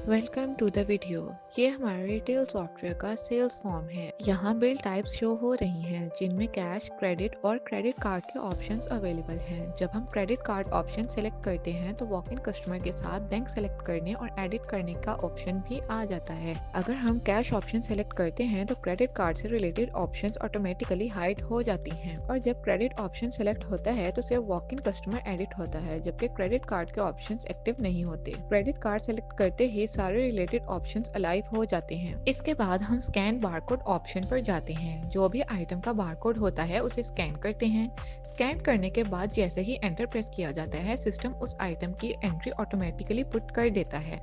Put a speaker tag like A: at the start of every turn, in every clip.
A: Welcome to the video. ये हमारे retail software का सेल्स फॉर्म है। यहाँ बिल टाइप्स शो हो रही हैं जिनमें कैश, क्रेडिट और क्रेडिट कार्ड के ऑप्शंस अवेलेबल हैं। जब हम क्रेडिट कार्ड ऑप्शन सेलेक्ट करते हैं तो वॉक इन कस्टमर के साथ बैंक सेलेक्ट करने और एडिट करने का ऑप्शन भी आ जाता है। अगर हम कैश ऑप्शन सेलेक्ट करते हैं तो क्रेडिट कार्ड से रिलेटेड ऑप्शंस ऑटोमेटिकली हाइड हो जाती हैं और जब क्रेडिट ऑप्शन सेलेक्ट होता है तो सिर्फ वॉक इन कस्टमर एडिट होता है, जबकि क्रेडिट कार्ड के ऑप्शंस एक्टिव नहीं होते। क्रेडिट कार्ड सेलेक्ट करते ही सारे रिलेटेड ऑप्शंस अलाइव हो जाते हैं। इसके बाद हम स्कैन बारकोड ऑप्शन पर जाते हैं। जो भी आइटम का बारकोड होता है उसे स्कैन करते हैं। स्कैन करने के बाद जैसे ही एंटर प्रेस किया जाता है, सिस्टम उस आइटम की एंट्री ऑटोमेटिकली पुट कर देता है।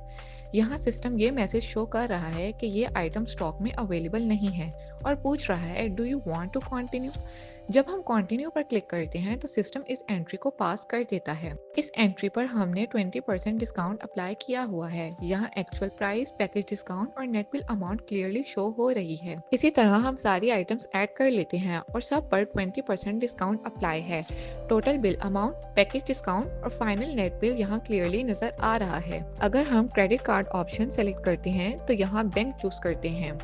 A: यहाँ सिस्टम ये मैसेज शो कर रहा है कि ये आइटम स्टॉक में अवेलेबल नहीं है और पूछ रहा है do you want to continue. जब हम कंटिन्यू पर क्लिक करते हैं तो सिस्टम इस एंट्री को पास कर देता है। इस एंट्री पर हमने 20% डिस्काउंट अप्लाई किया हुआ है। यहाँ एक्चुअल प्राइस, पैकेज डिस्काउंट और net bill amount clearly show हो रही है। इसी तरह हम सारी आइटम्स ऐड कर लेते हैं और सब पर 20% डिस्काउंट अप्लाई है। Total bill amount, package discount और फाइनल नेट बिल यहाँ क्लियरली नजर आ रहा है। अगर हम क्रेडिट कार्ड ऑप्शन सेलेक्ट करते हैं तो यहाँ बैंक चूज करते हैं।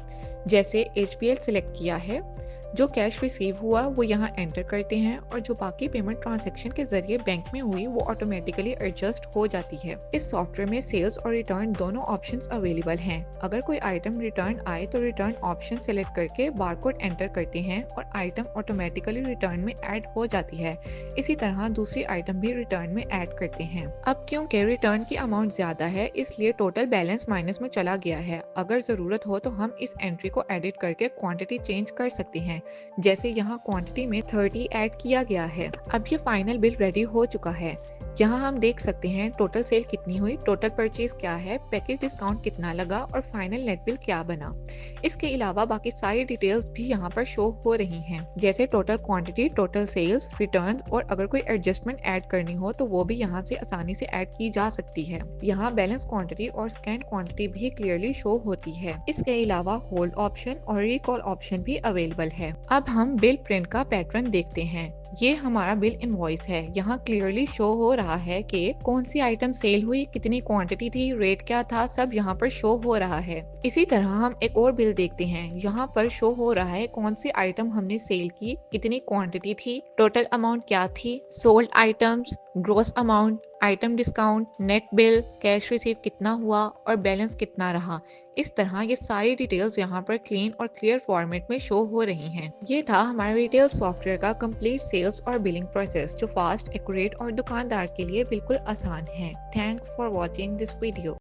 A: जैसे HBL सिलेक्ट किया है, जो कैश रिसीव हुआ वो यहाँ एंटर करते हैं और जो बाकी पेमेंट ट्रांजैक्शन के जरिए बैंक में हुई वो ऑटोमेटिकली एडजस्ट हो जाती है। इस सॉफ्टवेयर में सेल्स और रिटर्न दोनों ऑप्शंस अवेलेबल हैं। अगर कोई आइटम रिटर्न आए तो रिटर्न ऑप्शन सेलेक्ट करके बारकोड एंटर करते हैं और आइटम ऑटोमेटिकली रिटर्न में ऐड हो जाती है। इसी तरह दूसरी आइटम भी रिटर्न में ऐड करते हैं। अब क्योंकि रिटर्न की अमाउंट ज्यादा है इसलिए टोटल बैलेंस माइनस में चला गया है। अगर जरूरत हो तो हम इस एंट्री को एडिट करके क्वांटिटी चेंज कर सकते हैं। जैसे यहाँ क्वांटिटी में 30 ऐड किया गया है। अब ये फाइनल बिल रेडी हो चुका है। यहाँ हम देख सकते हैं टोटल सेल कितनी हुई, टोटल परचेज क्या है, पैकेज डिस्काउंट कितना लगा और फाइनल नेट बिल क्या बना। इसके अलावा बाकी सारी डिटेल्स भी यहाँ पर शो हो रही हैं, जैसे total quantity, total sales, return और अगर कोई एडजस्टमेंट ऐड करनी हो तो वो भी यहाँ से आसानी से ऐड की जा सकती है। यहाँ बैलेंस क्वांटिटी और स्कैन क्वांटिटी भी क्लियरली शो होती है। इसके अलावा होल्ड ऑप्शन और रिकॉल ऑप्शन भी अवेलेबल है। अब हम बिल प्रिंट का पैटर्न देखते हैं। ये हमारा बिल इनवॉइस है। यहाँ क्लियरली शो हो रहा है कि कौन सी आइटम सेल हुई, कितनी क्वांटिटी थी, रेट क्या था, सब यहाँ पर शो हो रहा है। इसी तरह हम एक और बिल देखते हैं। यहाँ पर शो हो रहा है कौन सी आइटम हमने सेल की, कितनी क्वांटिटी थी, टोटल अमाउंट क्या थी, sold items, gross amount, item discount, net bill, cash receive कितना हुआ और बैलेंस कितना रहा। इस तरह ये सारी डिटेल्स यहाँ पर क्लीन और क्लियर फॉर्मेट में शो हो रही हैं। ये था हमारे रिटेल सॉफ्टवेयर का कंप्लीट सेल्स और बिलिंग प्रोसेस, जो फास्ट, एक्यूरेट और दुकानदार के लिए बिल्कुल आसान है। Thanks for watching this video.